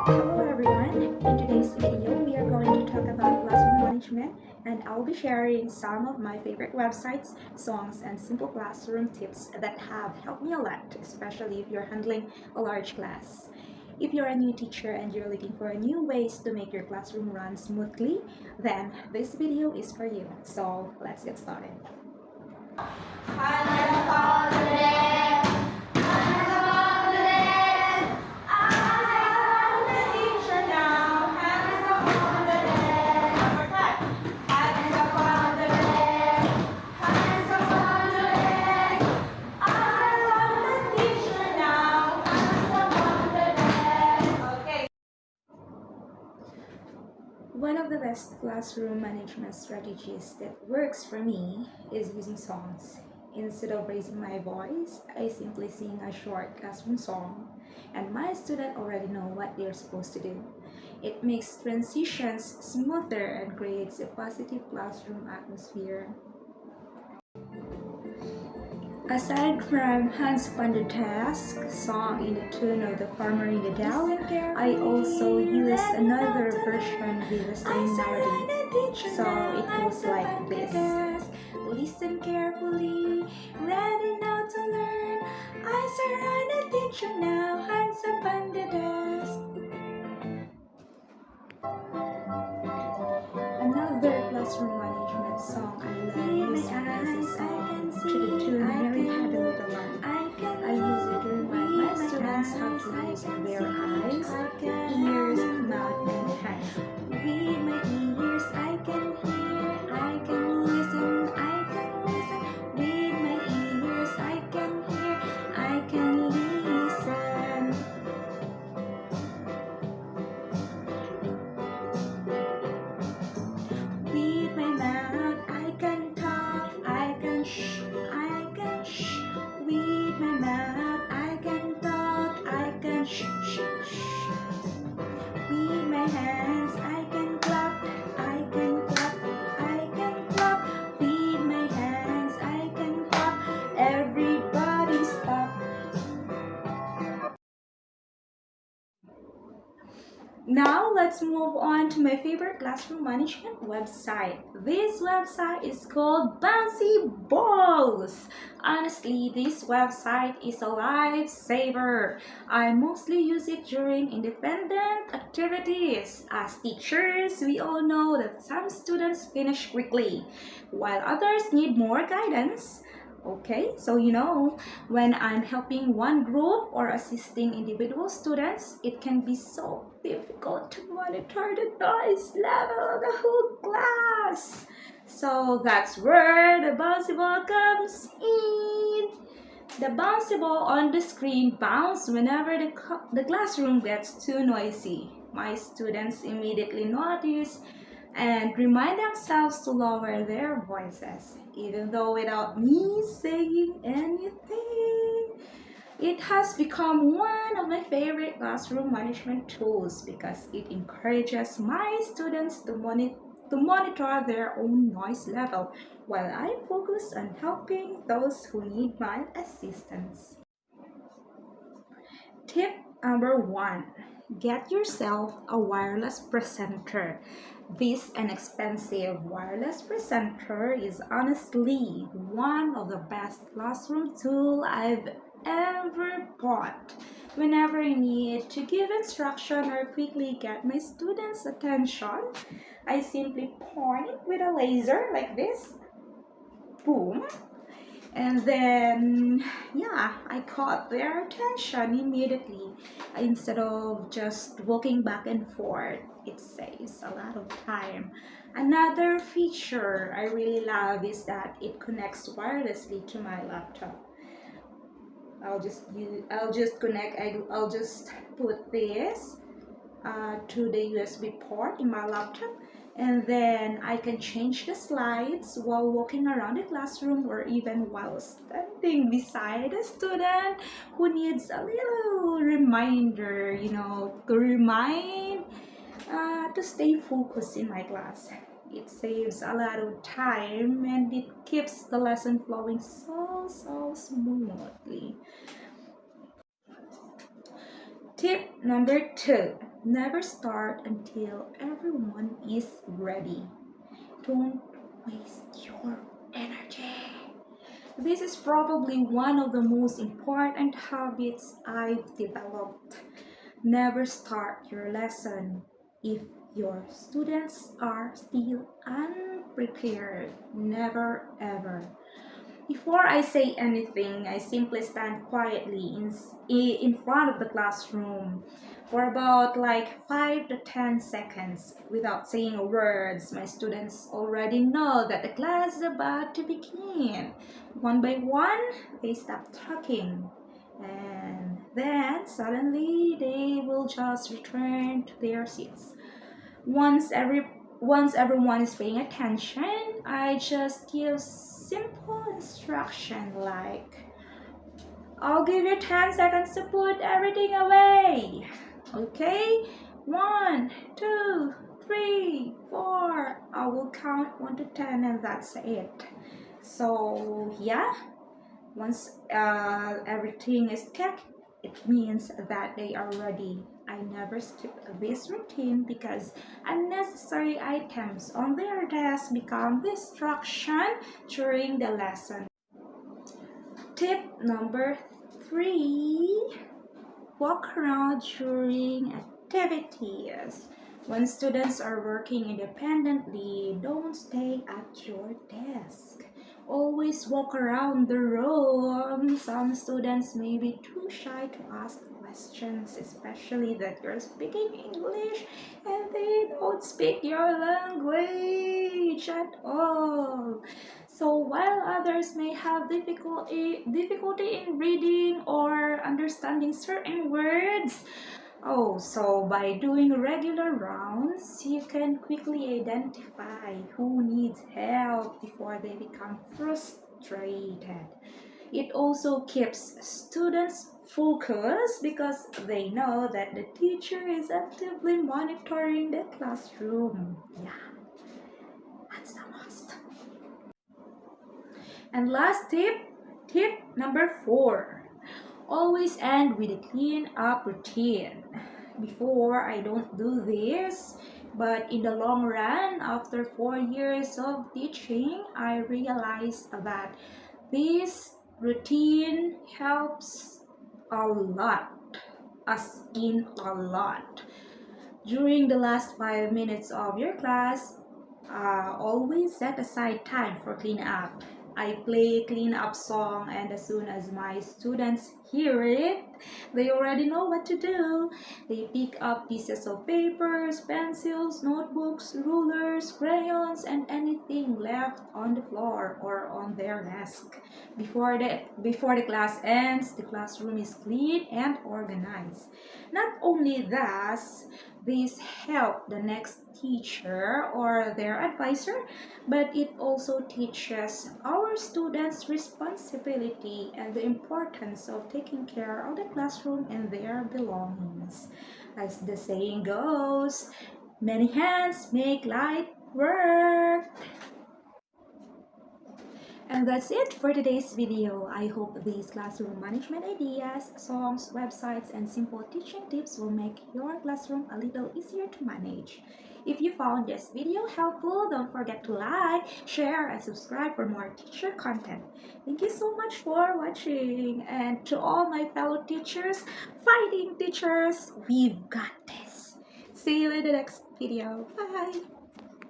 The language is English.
Hello everyone, in today's video we are going to talk about classroom management and I'll be sharing some of my favorite websites, songs, and simple classroom tips that have helped me a lot, especially if you're handling a large class. If you're a new teacher and you're looking for new ways to make your classroom run smoothly, then this video is for you. So let's get started. One of the best classroom management strategies that works for me is using songs. Instead of raising my voice, I simply sing a short classroom song, and my students already know what they're supposed to do. It makes transitions smoother and creates a positive classroom atmosphere. Aside from Hans van der Task song in the tune of the Farmer in the Dell, I also use another version with the same melody. So it goes like this. Listen carefully, ready now to learn. Eyes are on attention now, hands up on the desk. Another classroom management song I love is a song to the tune Mary Had a Little Lamb. I use it to remind my students how to use their eyes, ears, mouth, and hands. With my ears I can hear, I can listen, I can listen. With my ears I can hear, I can listen. With my mouth I can talk, I can shh, I can shh. With my mouth I can talk, I can shh, shh, shh. With my hands I can clap, I can clap, I can clap. With my hands I can clap. Everybody stop. Now let's move on to my favorite classroom management website. This website is called Bouncy Balls. Honestly, this website is a lifesaver. I mostly use it during independent activities. As teachers, we all know that some students finish quickly, while others need more guidance. Okay, so when I'm helping one group or assisting individual students, it can be so difficult to monitor the noise level of the whole class. So that's where the bouncy ball comes in. The bouncy ball on the screen bounces whenever the classroom gets too noisy. My students immediately notice and remind themselves to lower their voices, even though without me saying anything. It has become one of my favorite classroom management tools because it encourages my students to monitor their own noise level while I focus on helping those who need my assistance. Tip number 1. Get yourself a wireless presenter. This inexpensive wireless presenter is honestly one of the best classroom tools I've ever bought. Whenever I need to give instruction or quickly get my students' attention, I simply point with a laser like this. Boom, and then I caught their attention immediately instead of just walking back and forth. It saves a lot of time. Another feature I really love is that it connects wirelessly to my laptop. I'll just put this to the USB port in my laptop, and then I can change the slides while walking around the classroom or even while standing beside a student who needs a little reminder, to remind to stay focused in my class. It saves a lot of time and it keeps the lesson flowing so smoothly. Tip number 2. Never start until everyone is ready. Don't waste your energy. This is probably one of the most important habits I've developed. Never start your lesson if your students are still unprepared. Never ever. Before I say anything, I simply stand quietly in front of the classroom for about like 5 to 10 seconds without saying a word. My students already know that the class is about to begin. One by one, they stop talking. And then suddenly they will just return to their seats. Once every once everyone is paying attention, I just give simple instruction like I'll give you 10 seconds to put everything away. Okay? 1, 2, 3, 4. I will count 1 to 10 and that's it. So, yeah, once everything is kept, it means that they are ready. I never skip this routine because unnecessary items on their desk become distraction during the lesson. Tip number 3, walk around during activities. When students are working independently, don't stay at your desk. Always walk around the room. Some students may be too shy to ask questions, especially that you're speaking English and they don't speak your language at all. So while others may have difficulty in reading or understanding certain words, so by doing regular rounds, you can quickly identify who needs help before they become frustrated. It also keeps students focused because they know that the teacher is actively monitoring the classroom. Yeah, that's the most. And last tip number 4. Always end with a clean up routine. Before, I don't do this, but in the long run, after 4 years of teaching, I realized that this routine helps a lot, as in a lot. During the last 5 minutes of your class, always set aside time for clean up. I play clean up song, and as soon as my students hear it, they already know what to do. They pick up pieces of papers, pencils, notebooks, rulers, crayons, and anything left on the floor or on their desk. Before the class ends, the classroom is clean and organized. Not only that, this help the next teacher or their advisor, but it also teaches our students responsibility and the importance of taking care of the classroom and their belongings. As the saying goes, many hands make light work. And that's it for today's video. I hope these classroom management ideas, songs, websites, and simple teaching tips will make your classroom a little easier to manage. If you found this video helpful, don't forget to like, share, and subscribe for more teacher content. Thank you so much for watching. And to all my fellow teachers, fighting teachers, we've got this. See you in the next video. Bye!